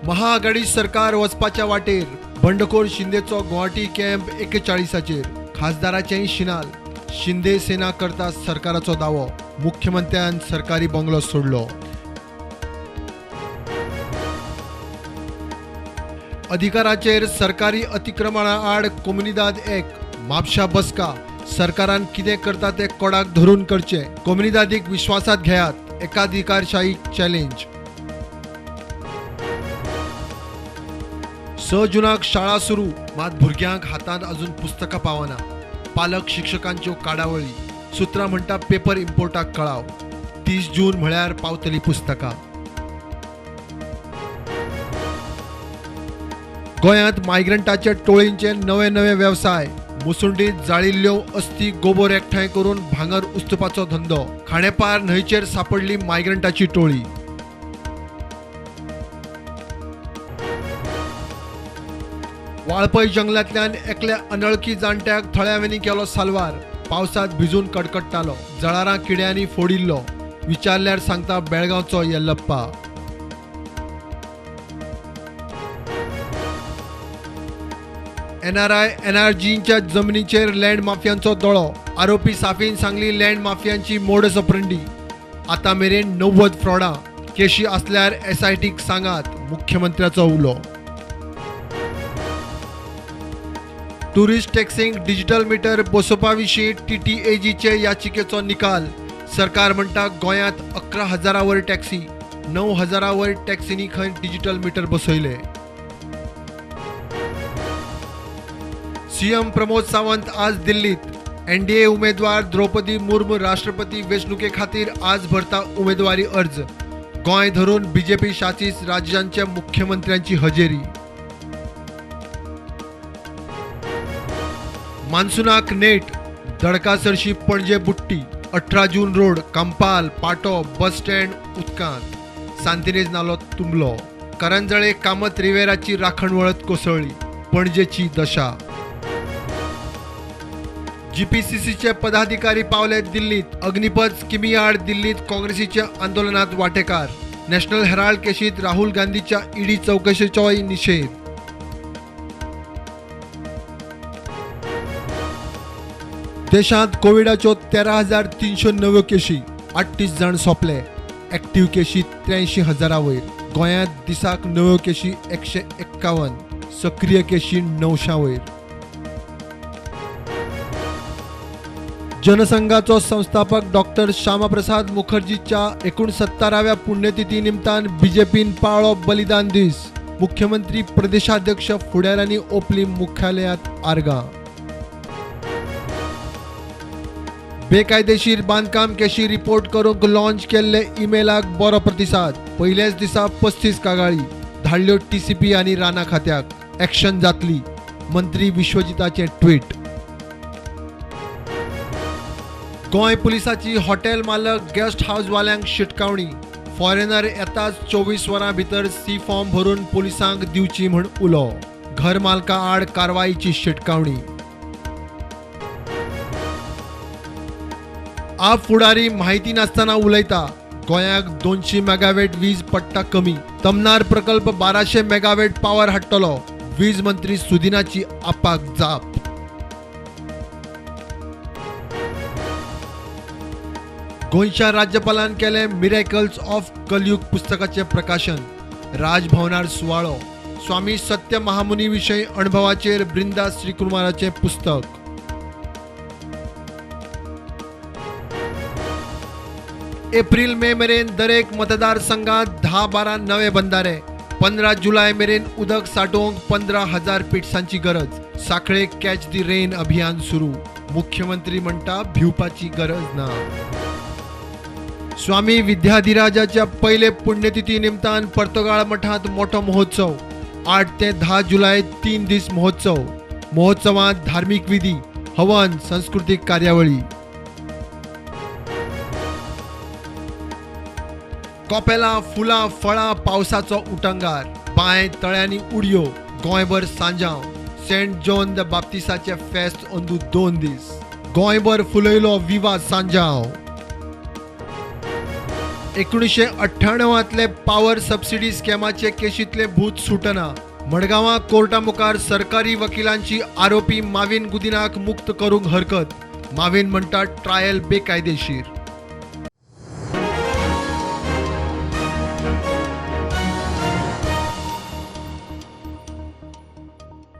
महाआघाडी सरकार वचपाच्या वाटेर बंडखोर शिंदेचो गुवाहाटी कॅम्प 41चेर खासदाराचेय शिनाल. शिंदे सेना करता सरकाराचो दावो. मुख्यमंत्र्यान सरकारी बंगलो सोडलो. अधिकाराचेर सरकारी अतिक्रमणा आड कोमुनिदाद एक म्हापशा बसका. सरकारान कितें करता ते कोडाक धरून करचे. कोमुनिदादीक विश्वासात घेयात. एकाधिकारशाही चॅलेंज. 6 जूनाक शाळा सुरू मात भुरग्यांक हातांत अजून पुस्तकां पावना. पालक शिक्षकांच्यो काडावळी. सुत्रां म्हणटा पेपर इम्पोर्टाक कळाव. 30 जून म्हळ्यार पावतली पुस्तकां. गोंयांत मायग्रंटाचे टोळींचे नवे नवे वेवसाय. मुसुंडीत जाळिल्ल्यो अस्थी गोबोर एकठांय करून भांगर उस्तुपाचो धंदो. खांडेपार न्हंयचेर सापडली मायग्रंटाची टोळी. वाळपय जंगलांतल्यान एकल्या अनळखी जाणट्याक थळ्यावेनी केलो साल्वार. पावसात भिजून कडकडटालो. जळारां किड्यांनी फोडिल्लो. विचारल्यार सांगता बेळगांवचो येल्लप्पा. NRI NRGच्या जमनीचेर लँड माफियांचो दोळो. आरोपी साफीन सांगली लँड माफियांची मोडस ऑपरेंडी. आतां मेरेन 90 फ्रॉडां. केशी असल्यार SITक सांगात. मुख्यमंत्र्याचो उलो. टुरिस्ट टॅक्सींक डिजिटल मीटर बसोवपा विशीं TTAGचे याचिकेचो निकाल. सरकार म्हणटा गोंयांत 11,000 वयर टॅक्सी. 9,000 वयर टॅक्सींनी खंय डिजिटल मीटर बसयले. CM प्रमोद सावंत आज दिल्लीत. NDA उमेदवार द्रौपदी मुर्मू राष्ट्रपती वेंचणुके खातीर आज भरता उमेदवारी अर्ज. गोंय धरून BJP शासीत राज्यांच्या मुख्यमंत्र्यांची हजेरी. मान्सूनाक नेट. दडकासरशी पणजे बुट्टी. 18 जून रोड कंपाल पाटो बस स्टँड उदकांत. सांतिनेज नालो तुंबलो. करंजळे कामत रिवेराची राखण वळत कोसळ्ळी. पणजेची दशा. GPCCचे पदाधिकारी पावले दिल्लीत. अग्निपथ स्किमी आड दिल्लीत काँग्रेसीच्या आंदोलनात वांटेकार. नॅशनल हेराल्ड केशीत राहुल गांधीच्या ED चौकशेचोय निषेध. देशांत कोविडाच्यो 13,300 नव्यो केशी. 38 जाण सोंपले. एक्टिव्ह केशी 83,000 वयर. गोंयांत दिसाक नव्यो केशी 151. सक्रिय केशी 900 वयर. जनसंघाचो संस्थापक डॉक्टर श्यामाप्रसाद मुखर्जीच्या 69व्या पुण्यतिथी निमतान BJPन पाळ्ळो बलिदान दीस. मुख्यमंत्री प्रदेशाध्यक्ष फुडाऱ्यांनी ओपली मुख्यालयात आर्गां. बेकायदेशीर बांदकाम केशी रिपोर्ट करूंक लॉन्च केल्ले ईमेलाक बरो प्रतिसाद. पयलेच दिसा 35 कागाळी. धाडल्यो TCP आनी राना खात्याक. एक्शन जातली. मंत्री विश्वजिताचें ट्वीट. गोंय पुलिसाची हॉटेल मालक गेस्ट हाऊसवाल्यांक शिटकावणी. फॉरेनर येताच 24 वरां भितर C फॉर्म भरून पुलिसांक दिवची म्हण उलो. घर मालका आड कारवाईची शिटकावणी. आप फुडारी म्हायती नासतना उलयता. गोंयाक 200 मेगावॅट वीज पडटा कमी. तमनार प्रकल्प 1200 मेगावॅट पावर हाडटलो. वीज मंत्री सुदिनाची आपाक जाप. गोंयच्या राज्यपालान केले मिरेकल्स ऑफ कलयुग पुस्तकाचे प्रकाशन. राजभवनार सुवाळो. स्वामी सत्य महामुनी विशयी अणभवाचेर ब्रिंदा श्रीकुमाराचे पुस्तक. एप्रिल मे मेरेन दरेक मतदारसंघात 10-12 नवे बंधारे. 15 जुलय मेरेन उदक साठोवंक 15,000 पिट्सांची गरज. साखळे कॅच दी रेन अभियान सुरू. मुख्यमंत्री म्हणटा भिवपाची गरज ना. स्वामी विद्याधिराजाच्या पयले पुण्यतिथी निमतान पर्तगाळ मठांत मोठो महोत्सव. 8 ते 10 जुलय 3 दीस महोत्सव. महोत्सवांत धार्मिक विधी, हवन, सांस्कृतिक कार्यावळी. कोपेलां फुलां फळां पावसाचो उटंगार. बांय तळ्यांनी उडयो. गोंयभर सांजाव. सेंट जॉन द बाप्तिसाचे फेस्त अंदू 2 दीस. गोंयभर फुलयलो विवा सांजाव. 1998तले पॉवर सबसिडी स्कॅमाचे केशीतले भूत सुटना. मडगांवां कोर्टा मुखार सरकारी वकिलांची आरोपी माविन गुदिनाक मुक्त करूंक हरकत. माविन म्हणटा ट्रायल बेकायदेशीर.